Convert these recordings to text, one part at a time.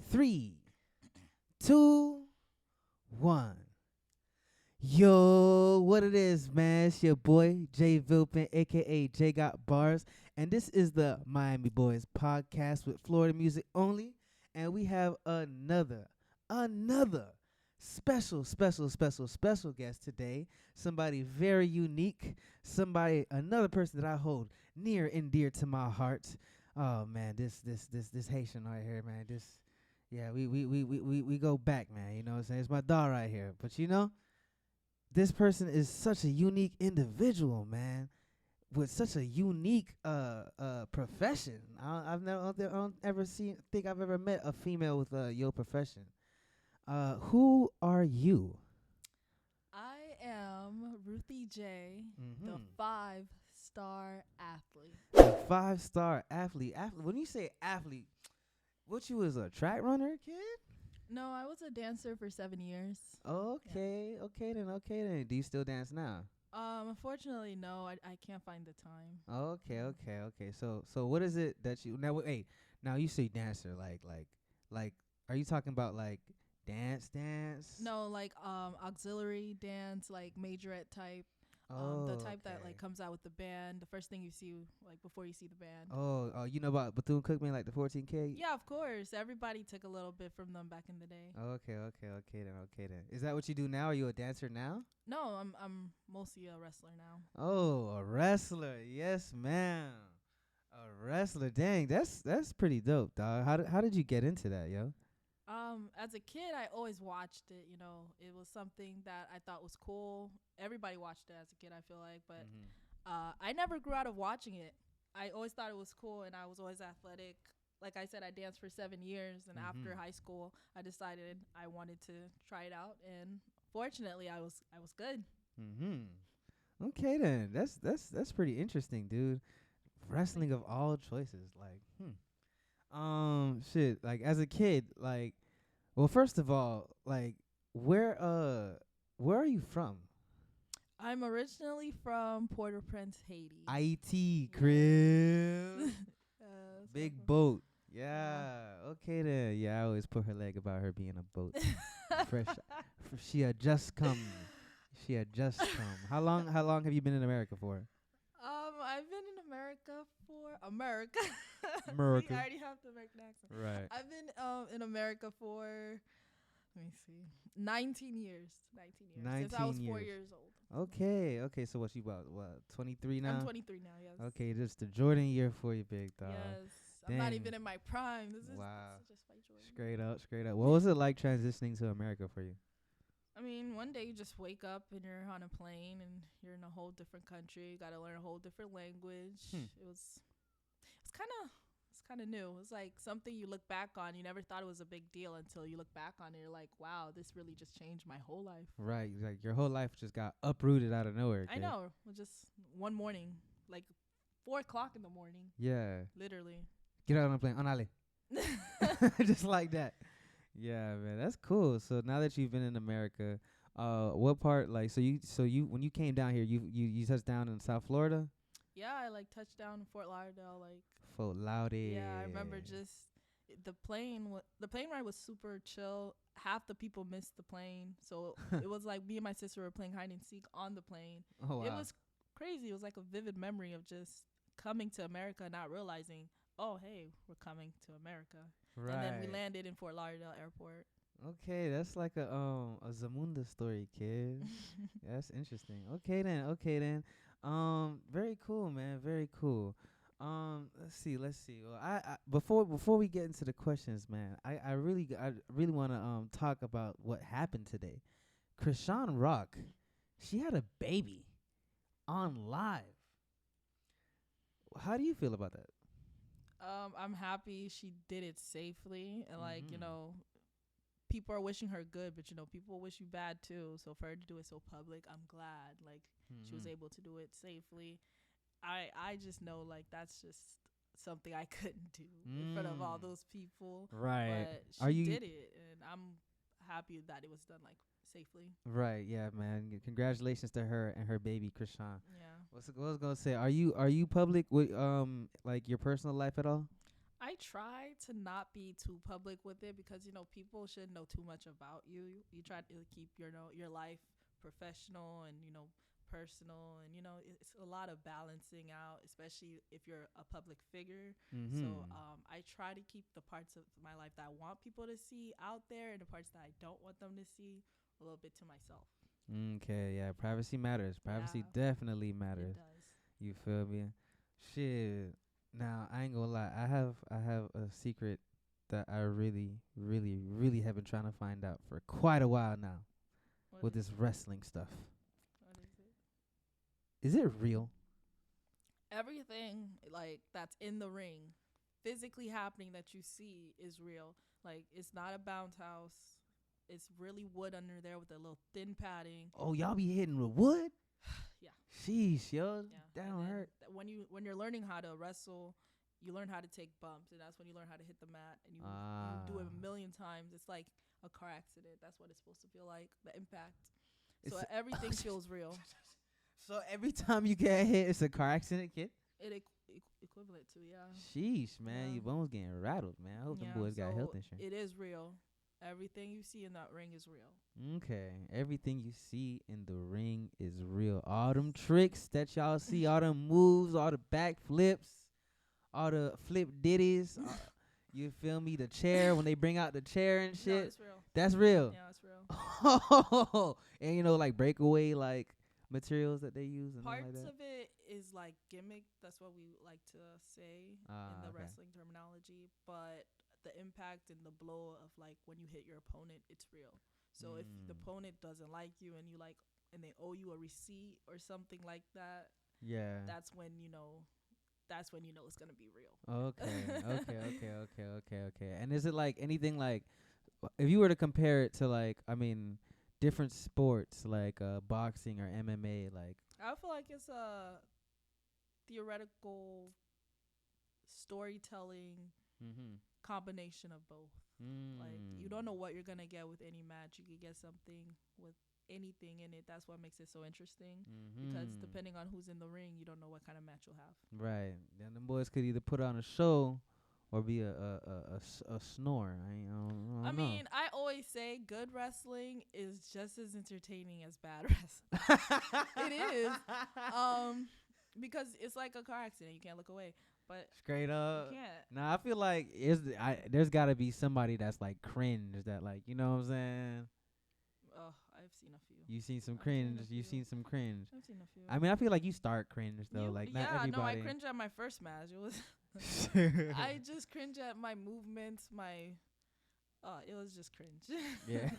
Three, two, one. Yo, what it is, man? It's your boy Jay Vilpin, aka Jay Got Bars, and this is the Miami Boys podcast with Florida music only. And we have another special guest today. Somebody very unique. Another person that I hold near and dear to my heart. Oh man, this Haitian right here, man. Yeah, we go back, man. You know what I'm saying? It's my dog right here. But this person is such a unique individual, man, with such a unique profession. I don't ever think I've ever met a female with your profession. Who are you? I am Ruthie J, the Mm-hmm. 5-star athlete. A 5-star athlete. When you say athlete, what you was a track runner, kid? No, I was a dancer for 7 years. Okay then. Do you still dance now? Unfortunately, no, I can't find the time. Okay. So what is it that you now? Hey, now you say dancer, like, are you talking about like dance? No, like auxiliary dance, like majorette type. The type that like comes out with the band. The first thing you see, like before you see the band. You know about Bethune Cookman, like the 14K? Yeah, of course. Everybody took a little bit from them back in the day. Okay then. Is that what you do now? Are you a dancer now? No, I'm mostly a wrestler now. Oh, a wrestler. Yes, ma'am. A wrestler. Dang, that's pretty dope, dog. How did you get into that, yo? As a kid, I always watched it. You know, it was something that I thought was cool. Everybody watched it as a kid, I feel like, but I never grew out of watching it. I always thought it was cool, and I was always athletic. Like I said, I danced for 7 years, and after high school, I decided I wanted to try it out, and fortunately, I was good. Okay then. That's pretty interesting, dude. Wrestling of all choices, like, shit. Like as a kid, like, well, first of all, like, where are you from? I'm originally from Port-au-Prince, Haiti. Haiti, crib. Big So boat. Yeah. Okay then. Yeah, I always put her leg about her being a boat. Fresh. She had just come. How long have you been in America for? I've been in America for America. America. See, I already have the American accent. Right. I've been in America for, let me see, 19 years. 19 years. Since I 19 was 4 years. years old. Okay. So what you about? What? 23 now? I'm 23 now, yes. Okay, this the Jordan year for you, big dog. Yes. I'm not Dang. even in my prime. This is Wow. just my Jordan. Straight up. What was it like transitioning to America for you? I mean, one day you just wake up and you're on a plane and you're in a whole different country. You got to learn a whole different language. It's kind of new. It's like something you look back on. You never thought it was a big deal until you look back on it. You're like, wow, this really just changed my whole life. Right, like your whole life just got uprooted out of nowhere. I kid. know. It was just one morning, like 4 o'clock in the morning, Yeah. literally. Get out on the plane. Anale. Just like that. Yeah, man, that's cool. So now that you've been in America, what part like so you when you came down here, you touched down in South Florida? Yeah, I like touched down in Fort Lauderdale, like. Fort Lauderdale. Yeah, I remember just the plane ride was super chill. Half the people missed the plane, so it was like me and my sister were playing hide and seek on the plane. Oh wow. It was crazy. It was like a vivid memory of just coming to America, not realizing, oh hey, we're coming to America. right. And then we landed in Fort Lauderdale Airport. Okay, that's like a Zamunda story, kid. Yeah, that's interesting. Okay then. Very cool, man. Very cool. Let's see. Well, I before we get into the questions, man, I really want to talk about what happened today. Krishan Rock, she had a baby on live. How do you feel about that? I'm happy she did it safely, and like people are wishing her good, but people wish you bad too. So for her to do it so public, I'm glad. Like she was able to do it safely. I just know like that's just something I couldn't do in front of all those people. Right. But she did it, and I'm happy that it was done like safely. Right. Yeah, man. Congratulations to her and her baby, Krishan. Yeah. What I was gonna say? Are you public with like your personal life at all? I try to not be too public with it because people shouldn't know too much about you. You try to keep your life professional and personal, and it's a lot of balancing out, especially if you're a public figure. So I try to keep the parts of my life that I want people to see out there, and the parts that I don't want them to see a little bit to myself. Okay, yeah, privacy matters. Privacy definitely matters. It does. You feel me? Shit. Now I ain't gonna lie. I have a secret that I really, really, really have been trying to find out for quite a while now What with is this wrestling stuff. What is it? Is it real? Everything like that's in the ring, physically happening that you see is real. Like it's not a bounce house. It's really wood under there with a little thin padding. Oh, y'all be hitting with wood? Yeah. Sheesh, yo. Yeah. That don't hurt. When you're learning how to wrestle, you learn how to take bumps, and that's when you learn how to hit the mat, and you do it a million times. It's like a car accident. That's what it's supposed to feel like, the impact. So everything feels real. So every time you get hit, it's a car accident, kid? Equivalent to, yeah. Sheesh, man. Yeah. Your bones getting rattled, man. I hope them boys got health insurance. It is real. Everything you see in that ring is real. Okay. Everything you see in the ring is real. All them tricks that y'all see, all them moves, all the back flips, all the flip ditties. You feel me? The chair, when they bring out the chair and shit. No, it's real. That's real. Yeah, it's real. And like breakaway like materials that they use and Parts like that. of it is like gimmick. That's what we like to say in the wrestling terminology. But the impact and the blow of like when you hit your opponent, it's real. So if the opponent doesn't like you and and they owe you a receipt or something like that, that's when it's gonna be real. Okay. And is it like anything like, if you were to compare it to like, different sports like boxing or MMA, like I feel like it's a theoretical storytelling combination of both. Like you don't know what you're gonna get with any match. You could get something with anything in it. That's what makes it so interesting, because depending on who's in the ring, you don't know what kind of match you'll have. Right. Then the boys could either put on a show or be a snore. I mean, I always say good wrestling is just as entertaining as bad wrestling. It is. Because it's like a car accident. You can't look away. But straight up, you can't. Nah, I feel like there's got to be somebody that's like cringe, that like, you know what I'm saying? Oh, I've seen a few. You seen some cringe. You seen some cringe. I've seen a few. I feel like you start cringe though. Like not everybody. No, I cringe at my first match. It was. I just cringe at my movements. It was just cringe. Yeah,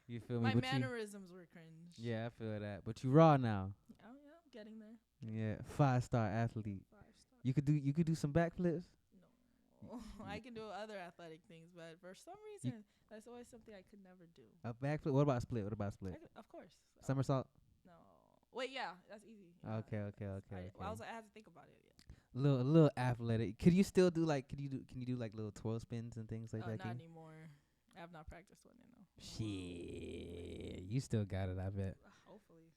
you feel me? My mannerisms were cringe. Yeah, I feel that. But you raw now. Oh yeah, getting there. Yeah, 5-star athlete. 5-star. You could do some backflips. No, I can do other athletic things, but for some reason, that's always something I could never do. A backflip. What about split? Of course. Somersault. No. Wait, yeah, that's easy. Yeah, Okay. I had to think about it. Yeah. Little athletic. Could you still do like? Can you do like little twirl spins and things like that? Not anymore. I have not practiced one in a Shit, you still got it, I bet. Hopefully.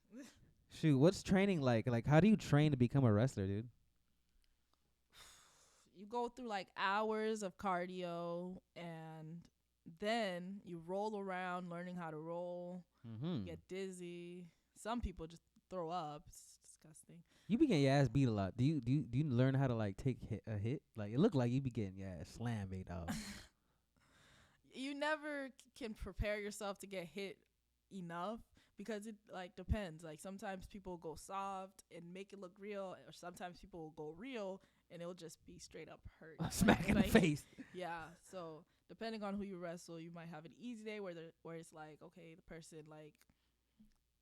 Shoot, what's training like? Like, how do you train to become a wrestler, dude? You go through like hours of cardio, and then you roll around learning how to roll. You get dizzy. Some people just throw up. It's disgusting. You be getting your ass beat a lot. Do you learn how to like take a hit? Like, it look like you be getting your ass slammed, big dog. You never can prepare yourself to get hit enough, because it like depends. Like sometimes people go soft and make it look real, or sometimes people will go real and it'll just be straight up hurt. Smack in the face. Yeah. So depending on who you wrestle, you might have an easy day where it's like, okay, the person like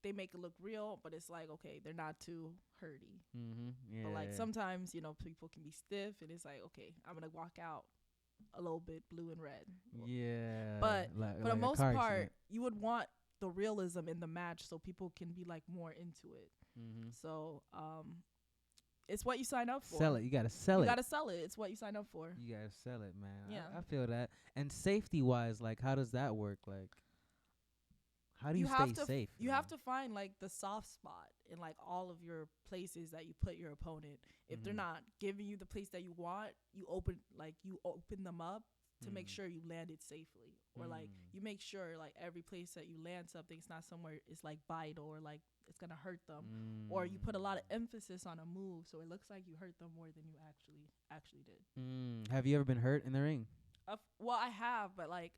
they make it look real, but it's like, okay, they're not too hurty. Yeah. But like sometimes, people can be stiff, and it's like, okay, I'm gonna walk out a little bit blue and red. Yeah. But for the most part, accident. you would want the realism in the match so people can be like more into it. So it's what you sign up for. Sell it. You gotta sell it. You gotta sell it. It's what you sign up for. You gotta sell it, man. Yeah. I feel that. And safety wise, like, how does that work? Like, How do you you stay have to safe? you have to find like the soft spot in like all of your places that you put your opponent. If they're Mhm. not giving you the place that you want, you open them up to make Mm. sure you land it safely, or like Mm. you make sure like every place that you land something, it's not somewhere it's like vital or like it's gonna hurt them, or you put a lot of emphasis on a move so it looks like you hurt them more than you actually did. Have you ever been hurt in the ring? Well, I have, but like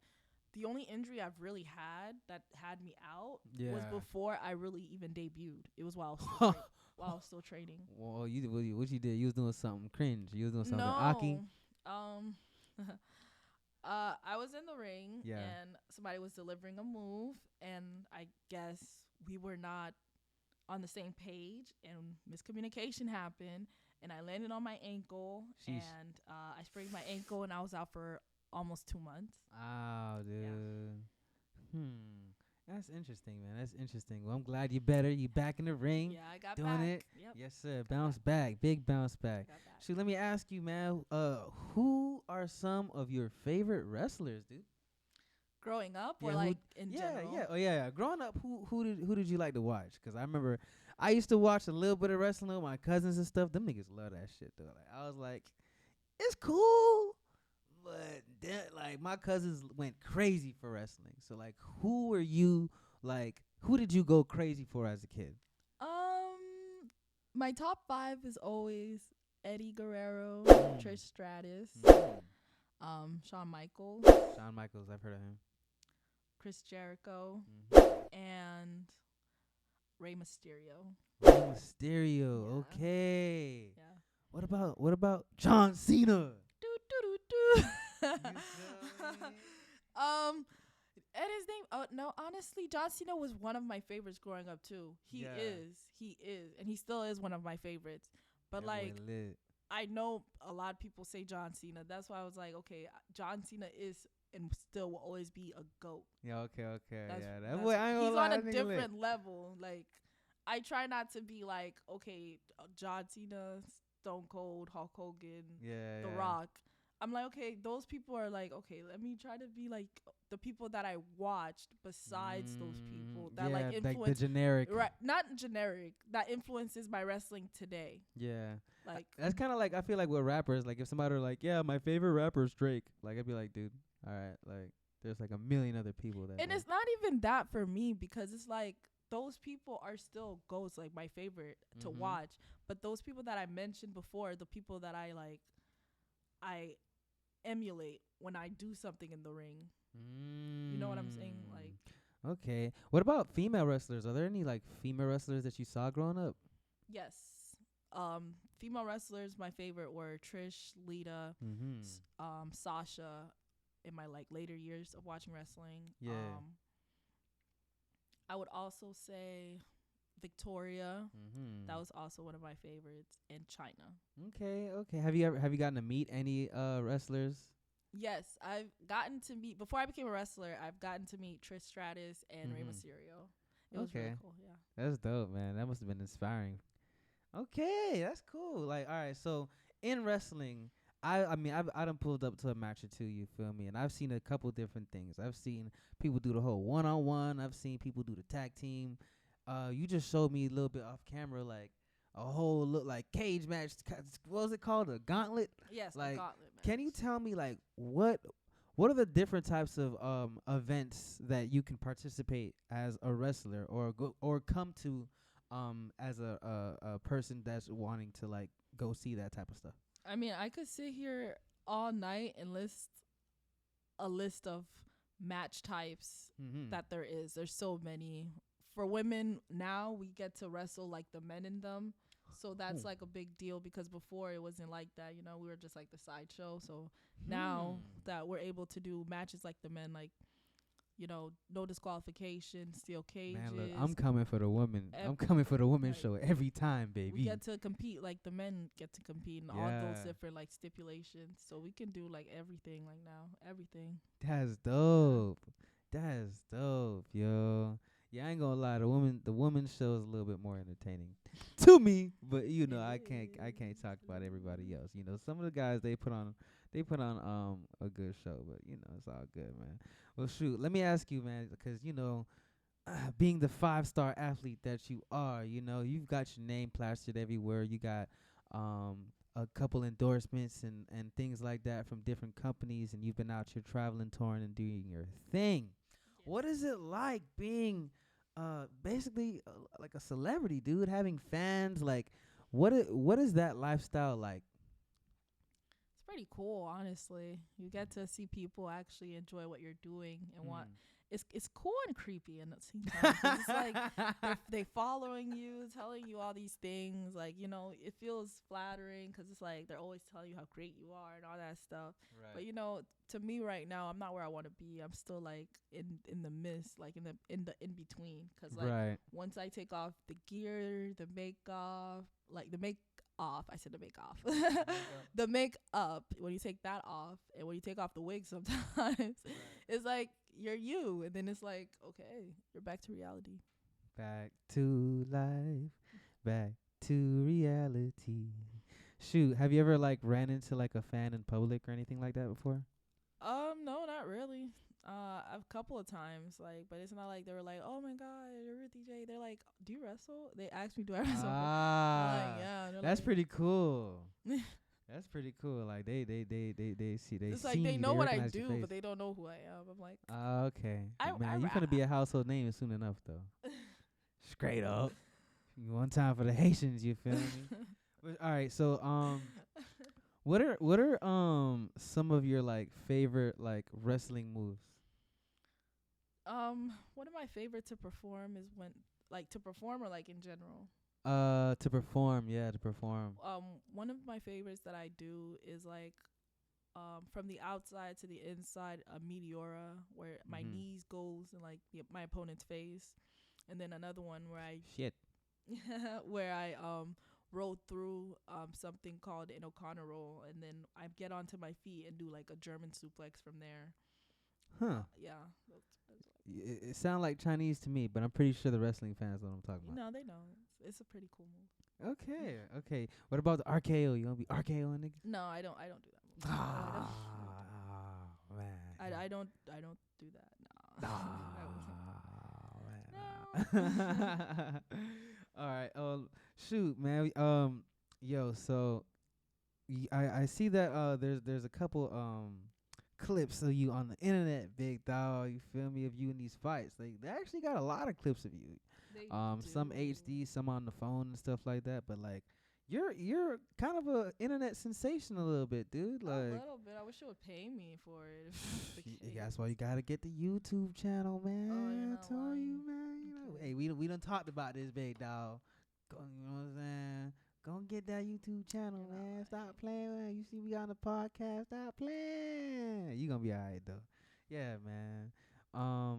the only injury I've really had that had me out was Yeah. before I really even debuted. It was while I was still training. Well, what you did? You was doing something cringe. You was doing something Aki. No, um, I was in the ring Yeah. and somebody was delivering a move, and I guess we were not on the same page, and miscommunication happened, and I landed on my ankle, Sheesh. and I sprained my ankle, and I was out for almost 2 months. Oh, Yeah. dude. Hmm. That's interesting, man. That's interesting. Well, I'm glad you're better. You back in the ring, Yeah, I got doing back. it. Yep. Yes, sir. Bounce back. Big bounce back. Got back. So let me ask you, man. Who are some of your favorite wrestlers, dude? Growing up, Yeah, or who? like in Yeah, general? yeah. Oh, yeah, yeah. Growing up, who did you like to watch? 'Cause I remember I used to watch a little bit of wrestling with my cousins and stuff. Them niggas love that shit though. Like I was like, it's cool, but like my cousins went crazy for wrestling. So like, who were you? Like, who did you go crazy for as a kid? My top 5 is always Eddie Guerrero, Trish Stratus, Shawn Michaels, Shawn Michaels, I've heard of him. Chris Jericho, and Rey Mysterio. Rey Mysterio, Yeah. okay. Yeah. What about John Cena? Do do do do. You feel me? And his name. Oh no, honestly, John Cena was one of my favorites growing up too. He is, and he still is one of my favorites. But That like, boy lit. I know a lot of people say John Cena. That's why I was like, okay, John Cena is and still will always be a GOAT. Yeah, okay. That's, Yeah, that that's boy, I ain't gonna he's lie, on a that nigga lit. different level. Like, I try not to be like, okay, John Cena, Stone Cold, Hulk Hogan, Yeah, The yeah. Rock. I'm like, okay, those people are like, okay, let me try to be like the people that I watched besides those people that yeah, like like influence, the generic. right? Not generic, that influences my wrestling today. Yeah. Like, That's kind of like, I feel like with rappers, like if somebody were like, yeah, my favorite rapper is Drake, like I'd be like, dude, all right, like there's like a million other people that. and like, it's not even that for me, because it's like those people are still goats, like my favorite to watch. But those people that I mentioned before, the people that I emulate when I do something in the ring. You know what I'm saying? Like, okay. What about female wrestlers? Are there any like female wrestlers that you saw growing up? yes. Female wrestlers, my favorite were Trish, Lita, Sasha in my like later years of watching wrestling. Yeah. I would also say Victoria. That was also one of my favorites. And China. Okay. Have you gotten to meet any wrestlers? Yes, I've gotten to meet, before I became a wrestler, I've gotten to meet Trish Stratus and Rey Mysterio. It was really cool, yeah. That's dope, man. That must have been inspiring. Okay, that's cool. Like, all right, so in wrestling, I mean, I done pulled up to a match or two, you feel me? And I've seen a couple different things. I've seen people do the whole one-on-one. I've seen people do the tag team. You just showed me a little bit off camera, like a whole look like cage match. What was it called? A gauntlet? Yes, like, a gauntlet match. Can you tell me like what are the different types of events that you can participate as a wrestler or go or come to as a person that's wanting to like go see that type of stuff? I mean, I could sit here all night and list a list of match types that there is. There's so many. For women now, we get to wrestle like the men in them. So that's like a big deal, because before it wasn't like that. You know, we were just like the sideshow. So now that we're able to do matches like the men, like, you know, no disqualification, steel cages. Man, look, I'm coming for the woman. I'm coming for the women's show every time, baby. We get to compete like the men get to compete in all those different like stipulations. So we can do like everything like now. Everything. That's dope. That's dope, yo. Yeah, I ain't gonna lie. The women's show is a little bit more entertaining to me, but you know, I can't talk about everybody else. You know, some of the guys they put on a good show, but you know, it's all good, man. Well, shoot, let me ask you, man, because you know, being the 5-star athlete that you are, you know, you've got your name plastered everywhere. You got um a couple endorsements and things like that from different companies, and you've been out here traveling, touring, and doing your thing. What is it like being basically like a celebrity, dude? Having fans, like what is that lifestyle like? It's pretty cool, honestly. You get to see people actually enjoy what you're doing and want. It's cool and creepy and at the same time. 'Cause it's like they following you, telling you all these things. Like, you know, it feels flattering because it's like they're always telling you how great you are and all that stuff. Right. But you know, to me right now, I'm not where I want to be. I'm still like in the mist, like in the in between. Because like Right. once I take off the gear, the makeup, like the make off. I said the make off. The make up. When you take that off, and when you take off the wig, sometimes it's like you're you, and then it's like, okay, you're back to reality. Back to life, back to reality. Shoot, have you ever like ran into like a fan in public or anything like that before? No, not really. A couple of times, like, but it's not like they were like, "Oh my God, you're Ruthie J." They're like, "Do you wrestle?" They asked me, "Do I wrestle?" I'm like, yeah. That's like, pretty cool. That's pretty cool. Like they see they it's see like they you, know they what I recognize your do, face. but they don't know who I am. I'm like, Okay. I Man, you gonna be a household name soon enough though. Straight up. One time for the Haitians, you feel me? But, all right, so what are some of your like favorite like wrestling moves? One of my favorite to perform is when, like, to perform or like in general. To perform, yeah, to perform. One of my favorites that I do is like, from the outside to the inside, a meteora where my knees goes in like my opponent's face, and then another one where I Shit. where I roll through something called an O'Connor roll, and then I get onto my feet and do like a German suplex from there. Huh. Yeah. It sound like Chinese to me, but I'm pretty sure the wrestling fans know what I'm talking about. No, they know. It's a pretty cool move. Okay, okay. What about the RKO? You want to be RKO niggas? No, I don't do that move. Man. I don't do that. Man. All right. Shoot, man. Yo. So, I see that there's a couple clips of you on the internet, big dog. You feel me? Of you in these fights. They actually got a lot of clips of you. Some HD, some on the phone and stuff like that. But like, you're kind of a internet sensation a little bit, dude. Like a little bit. I wish you would pay me for it. That's why you gotta get the YouTube channel, man. you're I not told you, lying. man. You know, hey, we done talked about this, big dog. You know what I'm saying? Go and get that YouTube channel, You're man. not Stop lying. playing, man. You see me on the podcast. Stop playing. You gonna be alright though. Yeah, man.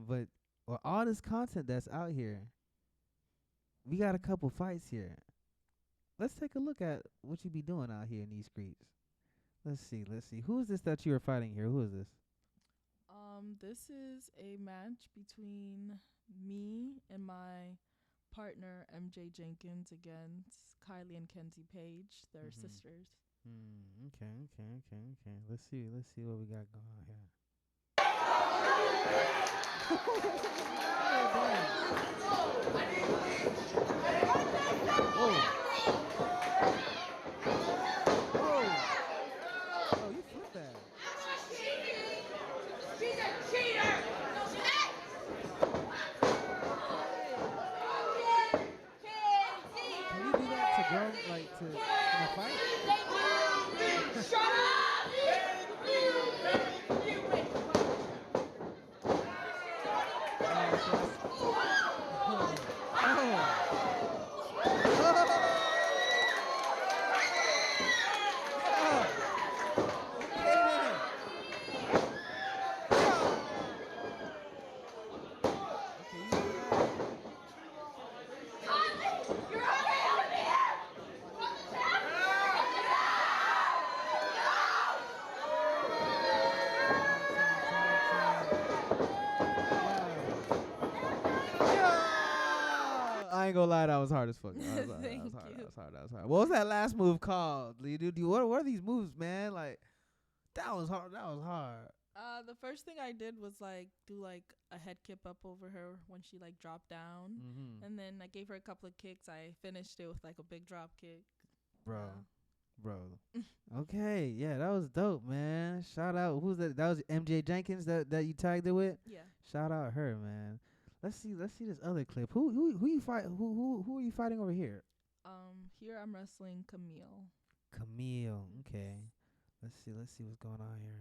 But with all this content that's out here, we got a couple fights here. Let's take a look at what you be doing out here in these streets. Let's see. Who is this that you are fighting here? Who is this? This is a match between me and my partner MJ Jenkins against Kylie and Kenzie Page. They're sisters. Okay. Let's see what we got going on here. Whoa. Oh, you flip that. She's a cheater! Can you do that to grow, like to in a fight? Shut up! I ain't gonna lie, that was hard as fuck. That was Thank hard. What was that last move called? What are these moves, man? Like, that was hard. The first thing I did was like do like a head kip up over her when she like dropped down, and then I gave her a couple of kicks. I finished it with like a big drop kick. Bro. Okay, yeah, that was dope, man. Shout out, who's that? That was MJ Jenkins that you tagged it with. Yeah. Shout out her, man. Let's see this other clip. Who you fight? Who are you fighting over here? Here I'm wrestling Camille. Camille. Okay. Let's see what's going on here.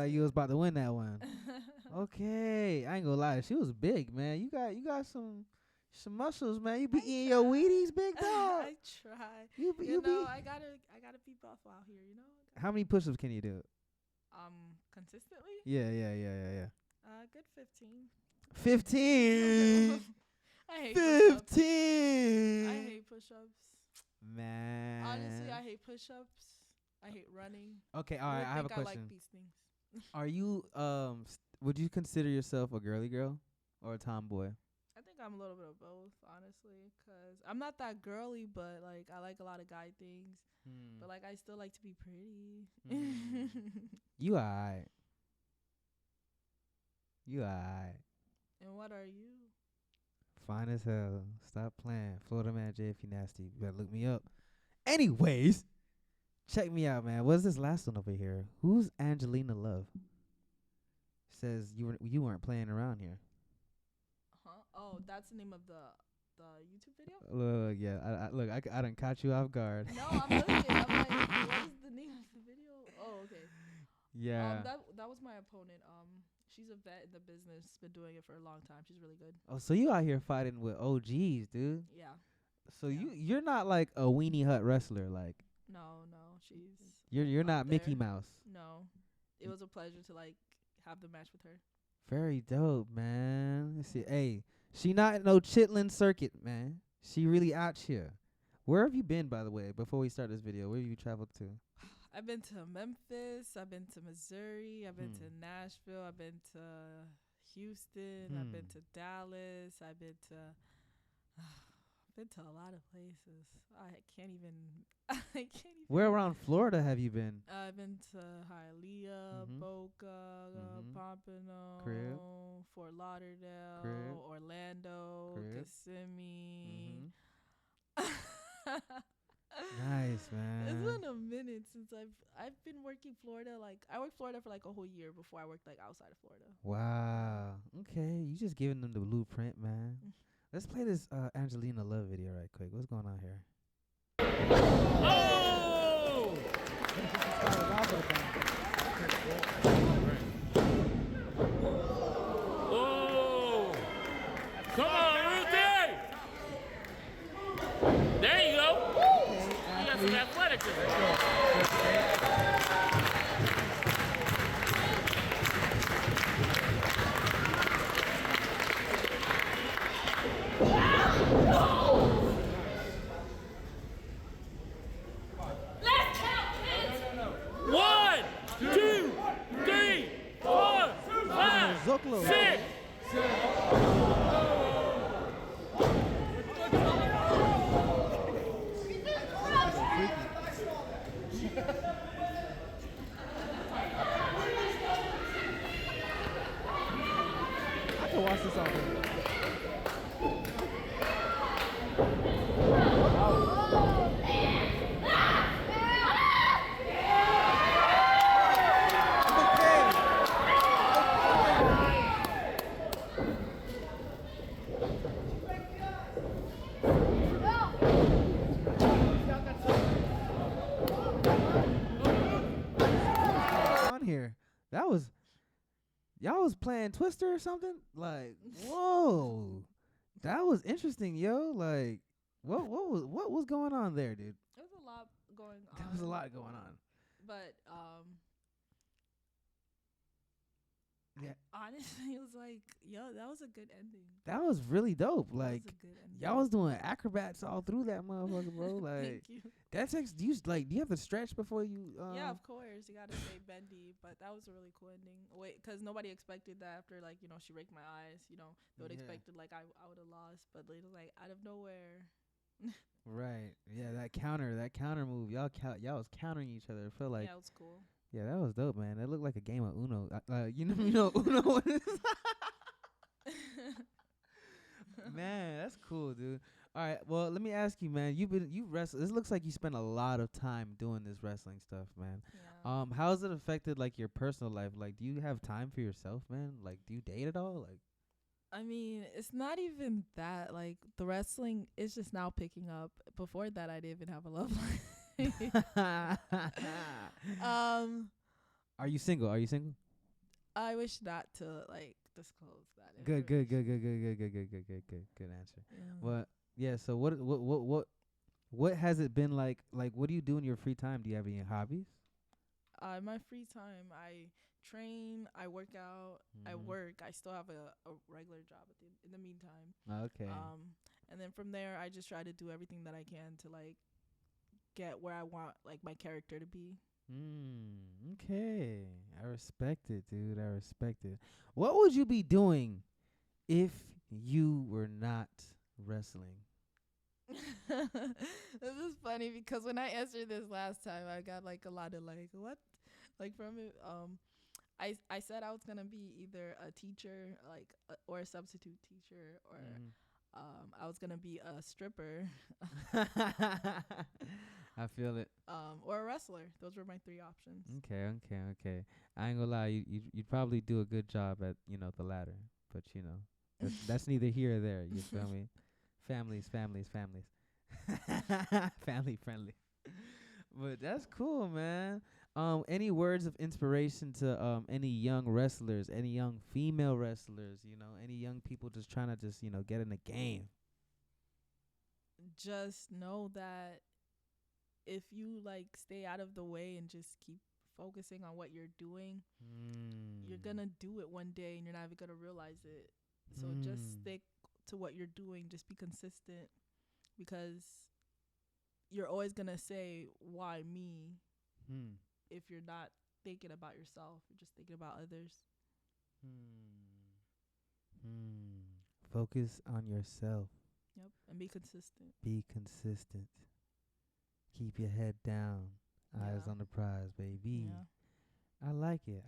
You was about to win that one. Okay, I ain't gonna lie, she was big, man. You got some muscles, man. You be eating your Wheaties, big dog. I try. I gotta be buff out here, you know. How many push-ups can you do? Consistently? Yeah. Good 15. 15. I hate 15. push-ups. I hate push-ups. Man. Honestly, I hate push-ups. I hate running. Okay, all right. I have a question. I like these things. Are you would you consider yourself a girly girl or a tomboy? I think I'm a little bit of both, honestly, cause I'm not that girly, but like I like a lot of guy things. But like I still like to be pretty. You alright. And what are you? Fine as hell. Stop playing. Florida Man J, if you nasty, you better look me up. Anyways, check me out, man. What's this last one over here? Who's Angelina Love? Says you weren't playing around here. Oh, that's the name of the YouTube video? Look, yeah. I done caught you off guard. No, I'm looking. I'm like, what is the name of the video? Oh, okay. Yeah. That was my opponent. She's a vet in the business. Been doing it for a long time. She's really good. Oh, so you out here fighting with OGs, dude? Yeah. So you're not like a weenie hut wrestler, like. No, she's. You're not there. Mickey Mouse. No, it was a pleasure to like have the match with her. Very dope, man. Let's see. Hey, she not no chitlin circuit, man. She really out here. Where have you been, by the way? Before we start this video, where have you traveled to? I've been to Memphis. I've been to Missouri. I've been to Nashville. I've been to Houston. I've been to Dallas. I've been to a lot of places. I can't even. Where around Florida have you been? I've been to Hialeah, Boca, Pompano, Crib. Fort Lauderdale, Crib. Orlando, Crib. Kissimmee. Nice, man. It's been a minute since I've been working Florida. Like I worked Florida for like a whole year before I worked like outside of Florida. Wow. Okay, you just giving them the blueprint, man. Let's play this Angelina Love video right quick. What's going on here? Oh! Oh! Come on, Ruthie! There you go. You got some athleticism. Let's count, kids. 1, 2, 3, 4, 5, Zocalo. 6. I can watch this all day. On here, that was y'all was playing Twister or something. Like, whoa, that was interesting, yo. Like, what was going on there, dude? There was a lot going on. There was a lot going on. But Yeah. honestly, it was like, yo, that was a good ending. That was really dope. That Like, was a good ending. y'all was doing acrobats all through that motherfucker, bro. Like, Thank you. that takes. Do you have to stretch before you? Yeah, of course. You gotta stay bendy, but that was a really cool ending. Wait, because nobody expected that after, like, she raked my eyes. They would Yeah. expected like I would have lost, but it was like out of nowhere. Right. Yeah, that counter move. Y'all was countering each other. It felt like. Yeah, it was cool. Yeah, that was dope, man. That looked like a game of Uno. You know Uno. Man, that's cool, dude. All right, well, let me ask you, man. You wrestle. This looks like you spend a lot of time doing this wrestling stuff, man. Yeah. How has it affected like your personal life? Like, do you have time for yourself, man? Like, do you date at all? Like, I mean, it's not even that. Like, the wrestling is just now picking up. Before that, I didn't even have a love life. Are you single? I wish not to like disclose that. Good answer. Yeah. Well, yeah. So what has it been like? Like, what do you do in your free time? Do you have any hobbies? In my free time, I train, I work out, I work. I still have a regular job in the meantime. Okay. And then from there, I just try to do everything that I can to like get where I want like my character to be. Okay. I respect it, dude. I respect it. What would you be doing if you were not wrestling? This is funny because when I answered this last time, I got like a lot of like what, like from it. I said I was gonna be either a teacher, like or a substitute teacher, or I was gonna be a stripper. I feel it. Or a wrestler. Those were my three options. Okay. I ain't gonna lie. You'd probably do a good job at the latter, but that's neither here or there. You feel me? Families. Family friendly. But that's cool, man. Any words of inspiration to any young wrestlers, any young female wrestlers, any young people just trying to get in the game? Just know that if you like stay out of the way and just keep focusing on what you're doing, you're gonna do it one day and you're not even gonna realize it. So just stick to what you're doing. Just be consistent, because you're always gonna say, why me? If you're not thinking about yourself, you're just thinking about others. Focus on yourself. Yep. And be consistent. Keep your head down. Eyes Yeah. on the prize, baby. Yeah. I like it.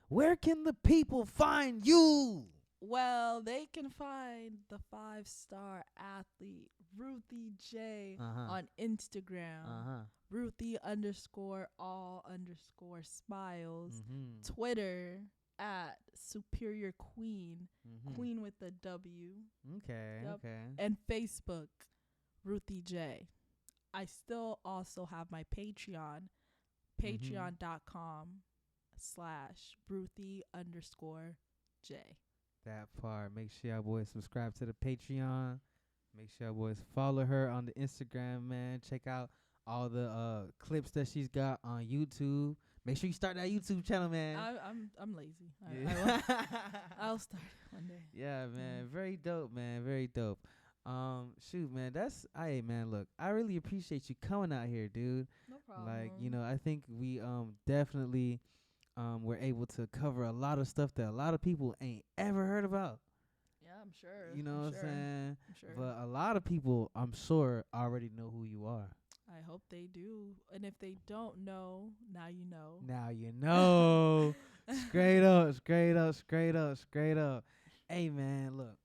Where can the people find you? Well, they can find the 5-star athlete Ruthie J on Instagram. Ruthie _all_smiles. Twitter at Superior Queen. Queen with a W. Okay. Yep. Okay. And Facebook, Ruthie J. I still also have my Patreon, patreon.com/Ruthie_J. That part. Make sure y'all boys subscribe to the Patreon. Make sure y'all boys follow her on the Instagram, man. Check out all the clips that she's got on YouTube. Make sure you start that YouTube channel, man. I'm lazy. Yeah. I'll start one day. Yeah, man. Very dope, man. Very dope. Shoot, man, hey, man, look, I really appreciate you coming out here, dude. No problem. Like, I think we definitely were able to cover a lot of stuff that a lot of people ain't ever heard about. Yeah, I'm sure. You know I'm what sure. I'm saying? I'm sure. But a lot of people, I'm sure, already know who you are. I hope they do. And if they don't know, now you know. Now you know. Straight up, straight up, straight up, straight up. Hey, man, look.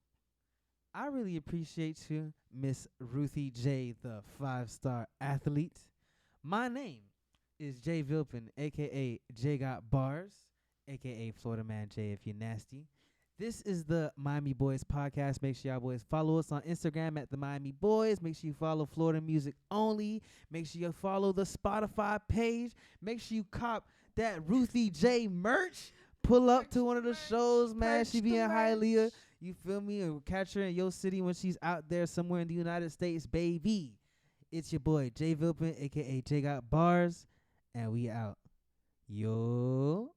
I really appreciate you, Miss Ruthie J, the 5-star athlete. My name is Jay Vilpin, a.k.a. J Got Bars, a.k.a. Florida Man J if you're nasty. This is the Miami Boyz podcast. Make sure y'all boys follow us on Instagram at the Miami Boyz. Make sure you follow Florida Music Only. Make sure you follow the Spotify page. Make sure you cop that Ruthie J merch. Pull up to one of the shows, man. She be in Hialeah. You feel me? Or catch her in your city when she's out there somewhere in the United States, baby. It's your boy, Jay Vilpin, a.k.a. J Got Bars. And we out. Yo.